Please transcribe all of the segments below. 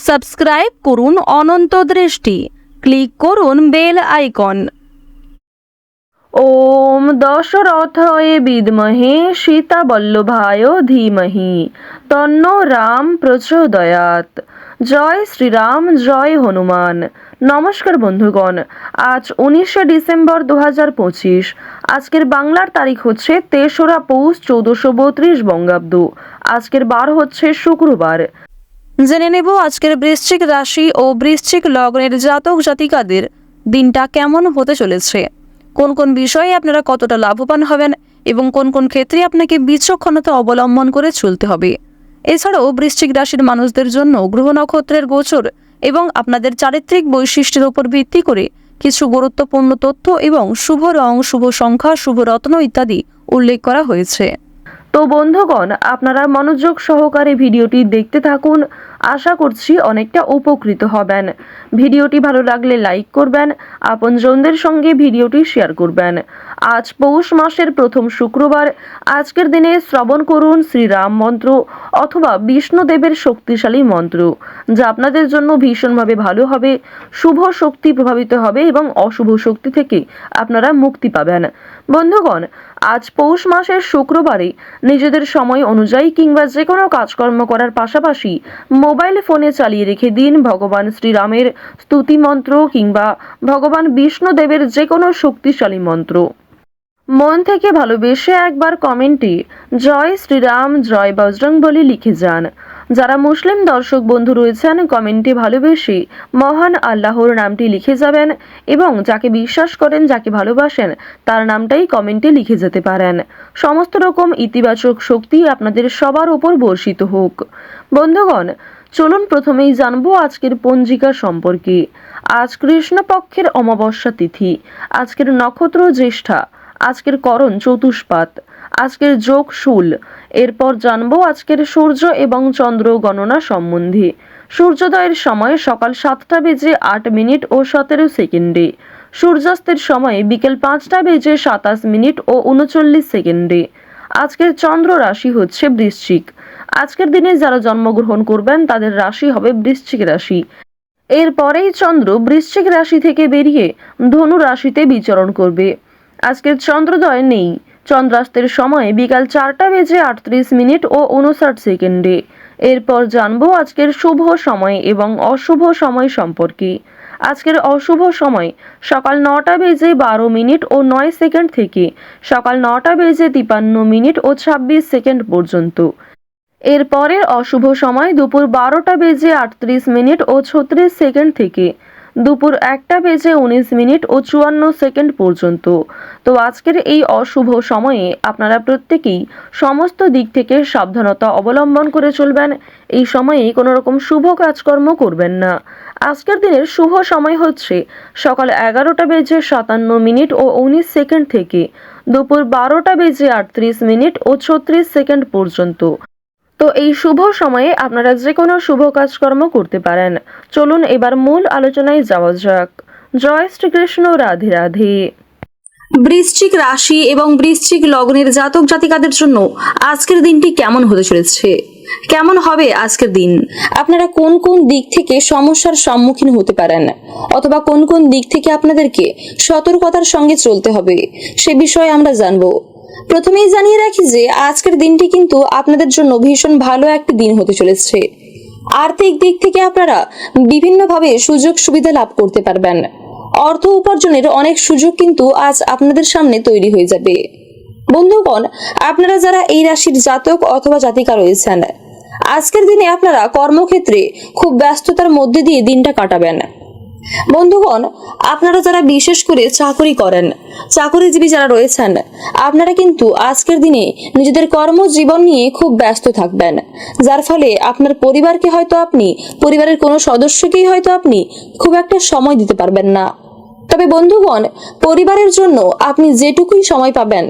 Subscribe করুন অনন্ত দৃষ্টি, click করুন বেল আইকন। ওম দশরথয়ে বিদ্মহে সীতাবল্লভায় ধীমহি তন্ন রাম প্রচোদয়াৎ। জয় শ্রীরাম, জয় হনুমান। নমস্কার বন্ধুগণ, আজ 19শে ডিসেম্বর 2025। আজকের বাংলার তারিখ হচ্ছে 3রা পৌষ 1432 বঙ্গাব্দ। আজকের বার হচ্ছে শুক্রবার। জেনে নেব আজকের বৃশ্চিক রাশি ও বৃশ্চিক লগ্নের জাতক জাতিকাদের দিনটা কেমন হতে চলেছে, কোন কোন বিষয়ে আপনারা কতটা লাভবান হবেন এবং কোন কোন ক্ষেত্রে আপনাকে বিচক্ষণতা অবলম্বন করে চলতে হবে। এছাড়াও বৃশ্চিক রাশির মানুষদের জন্য গ্রহ নক্ষত্রের গোচর এবং আপনাদের চারিত্রিক বৈশিষ্ট্যের উপর ভিত্তি করে কিছু গুরুত্বপূর্ণ তথ্য এবং শুভ রং, শুভ সংখ্যা, শুভ রত্ন ইত্যাদি উল্লেখ করা হয়েছে। তো বন্ধুগণ, আপনারা মনোযোগ সহকারে ভিডিওটি দেখতে থাকুন। আশা করছি অনেকটা উপকৃত হবেন। ভিডিওটি ভালো লাগলে লাইক করবেন, আপনজনদের সঙ্গে ভিডিওটি শেয়ার করবেন। আজ পৌষ মাসের প্রথম শুক্রবার। আজকের দিনে শ্রবণ করুন শ্রীরাম মন্ত্র অথবা বিষ্ণুদেবের শক্তিশালী মন্ত্র, যা আপনাদের জন্য ভীষণভাবে ভালো হবে। শুভ শক্তি প্রভাবিত হবে এবং অশুভ শক্তি থেকে আপনারা মুক্তি পাবেন। বন্ধুগণ, আজ পৌষ মাসের শুক্রবারে নিজেদের সময় অনুযায়ী কিংবা যে কোনো কাজকর্ম করার পাশাপাশি মোবাইল ফোনে চালিয়ে রেখে দিন ভগবান শ্রীরামের স্তুতি মন্ত্র কিংবা ভগবান বিষ্ণুদেবের যে কোনো শক্তিশালী মন্ত্র। মন থেকে ভালোবেসে একবার কমেন্টে জয় শ্রীরাম, জয় বজরংবলী লিখে যান। যারা মুসলিম দর্শক বন্ধু রয়েছেন, কমেন্টে ভালোবেসে মহান আল্লাহর নামটি লিখে যাবেন এবং যাকে বিশ্বাস করেন, যাকে ভালোবাসেন, তার নামটাই কমেন্টে লিখে যেতে পারেন। সমস্ত রকম ইতিবাচক শক্তি আপনাদের সবার উপর বর্ষিত হোক। বন্ধুগণ, চলুন প্রথমেই জানবো আজকের পঞ্জিকা সম্পর্কে। আজ কৃষ্ণপক্ষের অমাবস্যা তিথি, আজকের নক্ষত্র জ্যেষ্ঠা, আজকের করণ চতুষ্পাত, আজকের যোগ শূল। এরপর জানবো আজকের সূর্য এবং চন্দ্র গণনা সম্বন্ধে। সূর্যোদয়ের সময় সকাল 7টা বেজে 8 মিনিট ও 17 সেকেন্ডে, সূর্যাস্তের সময় বিকেল 5টা বেজে 27 মিনিট ও 39 সেকেন্ডে। আজকের চন্দ্র রাশি হচ্ছে বৃশ্চিক। আজকের দিনে যারা জন্মগ্রহণ করবেন তাদের রাশি হবে বৃশ্চিক রাশি। এরপরেই চন্দ্র বৃশ্চিক রাশি থেকে বেরিয়ে ধনু রাশিতে বিচরণ করবে। আজকের চন্দ্রোদয় নেই। চন্দ্রাস্তের সময় বিকাল 4টা বেজে 38 মিনিট ও 59 সেকেন্ডে। এরপর জানবো আজকের শুভ সময় এবং অশুভ সময় সম্পর্কে। আজকের অশুভ সময় সকাল 9টা বেজে 12 মিনিট ও 9 সেকেন্ড থেকে সকাল 9টা বেজে 53 মিনিট ও 26 সেকেন্ড পর্যন্ত। এরপরের অশুভ সময় দুপুর 12টা বেজে 38 মিনিট ও 36 সেকেন্ড থেকে দুপুর 1টা বেজে 19 মিনিট ও 54 সেকেন্ড পর্যন্ত। তো আজকের এই অশুভ সময়ে আপনারা প্রত্যেকেই সমস্ত দিক থেকে সাবধানতা অবলম্বন করে চলবেন। এই সময়ে কোনো রকম শুভ কাজকর্ম করবেন না। আজকের দিনের শুভ সময় হচ্ছে সকাল 11টা বেজে 57 মিনিট ও 19 সেকেন্ড থেকে দুপুর 12টা বেজে 38 মিনিট ও 36 সেকেন্ড পর্যন্ত। তো এই শুভ সময়ে আপনারা যে কোনো শুভ কাজকর্ম করতে পারেন। চলুন এবার মূল আলোচনায় যাওয়া যাক। জয় শ্রীকৃষ্ণ, রাধে রাধে। বৃশ্চিক রাশি এবং বৃশ্চিক লগ্নের জাতক জাতিকাদের জন্য আজকের দিনটি কেমন হতে চলেছে, কেমন হবে আজকের দিন, আপনারা কোন কোন দিক থেকে সমস্যার সম্মুখীন হতে পারেন অথবা কোন কোন দিক থেকে আপনাদেরকে সতর্কতার সঙ্গে চলতে হবে, সে বিষয়ে আমরা জানবো। প্রথমেই জানিয়ে রাখি যে আজকের দিনটি কিন্তু আপনাদের জন্য ভীষণ ভালো একটি দিন হতে চলেছে। আর্থিক দিক থেকে আপনারা বিভিন্নভাবে সুযোগ সুবিধা লাভ করতে পারবেন। অর্থ উপার্জনের অনেক সুযোগ কিন্তু আজ আপনাদের সামনে তৈরি হয়ে যাবে। বন্ধুগণ, আপনারা যারা এই রাশির জাতক অথবা জাতিকা রয়েছেন, আজকের দিনে আপনারা কর্মক্ষেত্রে খুব ব্যস্ততার মধ্যে দিয়ে দিনটা কাটাবেন। বন্ধুগণ, আপনারা যারা বিশেষ করে চাকরি করেন, চাকরিজীবী যারা রয়েছেন, আপনারা কিন্তু আজকের দিনে নিজেদের কর্মজীবন নিয়ে খুব ব্যস্ত থাকবেন, যার ফলে আপনার পরিবারকে হয়তো আপনি, পরিবারের কোনো সদস্যকেই হয়তো আপনি খুব একটা সময় দিতে পারবেন না। তবে বন্ধুগণ, পরিবারের জন্য আপনি যেটুকুই সময় পাবেন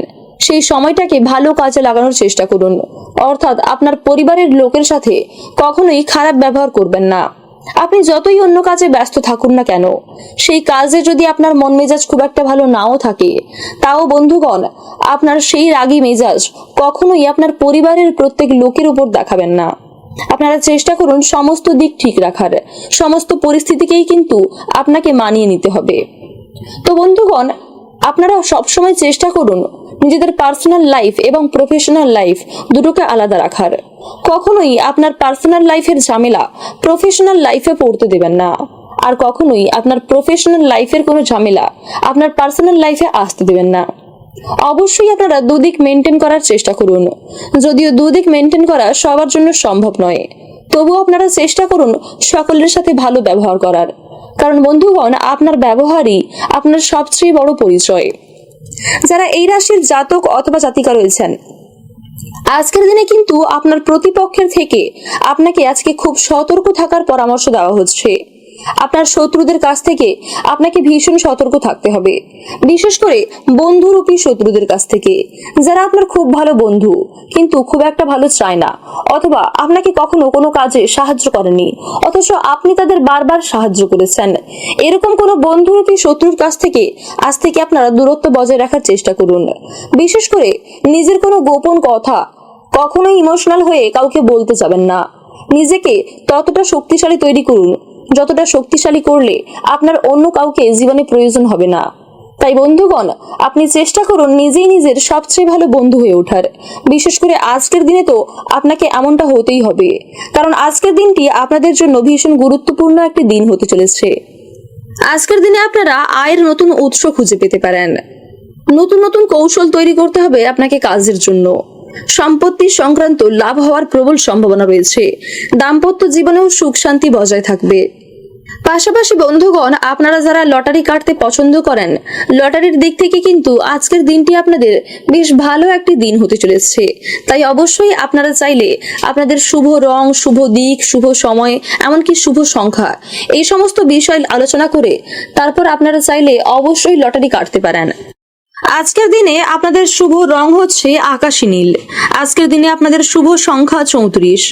সেই সময়টাকে ভালো কাজে লাগানোর চেষ্টা করুন। অর্থাৎ আপনার পরিবারের লোকের সাথে কখনোই খারাপ ব্যবহার করবেন না। আপনি যতই অন্য কাজে ব্যস্ত থাকুন না কেন, সেই কাজে যদি আপনার মন মেজাজ খুব একটা ভালো নাও থাকে, তাও বন্ধুগণ আপনার সেই রাগী মেজাজ কখনোই আপনার পরিবারের প্রত্যেক লোকের উপর দেখাবেন না। আপনারা চেষ্টা করুন সমস্ত দিক ঠিক রাখার। সমস্ত পরিস্থিতিকেই কিন্তু আপনাকে মানিয়ে নিতে হবে। তো বন্ধুগণ, আপনারা সবসময় চেষ্টা করুন নিজেদের পার্সোনাল লাইফ এবং প্রফেশনাল লাইফ দুটোকে আলাদা রাখার। কখনোই আপনার পার্সোনাল লাইফের ঝামেলা প্রফেশনাল লাইফে পড়তে দেবেন না, আর কখনোই আপনার প্রফেশনাল লাইফের কোনো ঝামেলা আপনার পার্সোনাল লাইফে আসতে দেবেন না। অবশ্যই আপনারা দুদিক মেনটেন করার চেষ্টা করুন। যদিও দুদিক মেনটেন করা সবার জন্য সম্ভব নয়, তবুও আপনারা চেষ্টা করুন সকলের সাথে ভালো ব্যবহার করার। কারণ বন্ধুগণ, আপনার ব্যবহারই আপনার সবচেয়ে বড় পরিচয়। যারা এই রাশির জাতক অথবা জাতিকা রয়েছেন, আজকের দিনে কিন্তু আপনার প্রতিপক্ষের থেকে আপনাকে আজকে খুব সতর্ক থাকার পরামর্শ দেওয়া হচ্ছে। আপনার শত্রুদের কাছ থেকে আপনাকে ভীষণ সতর্ক থাকতে হবে, বিশেষ করে বন্ধুরূপী শত্রুদের কাছ থেকে, যারা আপনার খুব ভালো বন্ধু কিন্তু খুব একটা ভালো চায় না, অথবা আপনাকে কখনো কোনো কাজে সাহায্য করেনি অথচ আপনি তাদের বারবার সাহায্য করেছেন। এরকম কোনো বন্ধুরূপী শত্রুর কাছ থেকে আজ থেকে আপনারা দূরত্ব বজায় রাখার চেষ্টা করুন। বিশেষ করে নিজের কোনো গোপন কথা কখনোই ইমোশনাল হয়ে কাউকে বলতে যাবেন না। নিজেকে ততটা শক্তিশালী তৈরি করুন যতটা শক্তিশালী করলে আপনার অন্য কাউকে জীবনে প্রয়োজন হবে না। তাই বন্ধুগণ, আপনি চেষ্টা করুন নিজেই নিজের সবচেয়ে ভালো বন্ধু হয়ে ওঠার। বিশেষ করে আজকের দিনে তো আপনাকে এমনটা হতেই হবে, কারণ আজকের দিনটি আপনাদের জন্য ভীষণ গুরুত্বপূর্ণ একটি দিন হতে চলেছে। আজকের দিনে আপনারা আয়ের নতুন উৎস খুঁজে পেতে পারেন। নতুন নতুন কৌশল তৈরি করতে হবে আপনাকে কাজের জন্য। সম্পত্তি সংক্রান্ত লাভ হওয়ার প্রবল সম্ভাবনা রয়েছে। দাম্পত্য জীবনেও সুখ শান্তি বজায় থাকবে। পাশাপাশি বন্ধুগণ, আপনারা যারা লটারি কাটতে পছন্দ করেন, লটারির দিক থেকে কিন্তু আজকের দিনটি আপনাদের বেশ ভালো একটি দিন হতে চলেছে। তাই অবশ্যই আপনারা চাইলে আপনাদের শুভ রং, শুভ দিক, শুভ সময়, এমনকি শুভ সংখ্যা, এই সমস্ত বিষয় আলোচনা করে তারপর আপনারা চাইলে অবশ্যই লটারি কাটতে পারেন। আজকের দিনে আপনাদের শুভ রং হচ্ছে আকাশী নীল। আজকের দিনে আপনাদের শুভ সংখ্যা 34।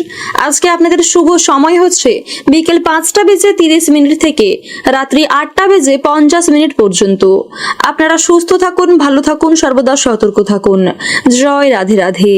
আজকে আপনাদের শুভ সময় হচ্ছে বিকেল 5টা বেজে 30 মিনিট থেকে রাত্রি 8টা বেজে 50 মিনিট পর্যন্ত। আপনারা সুস্থ থাকুন, ভালো থাকুন, সর্বদা সতর্ক থাকুন। জয় রাধে রাধে।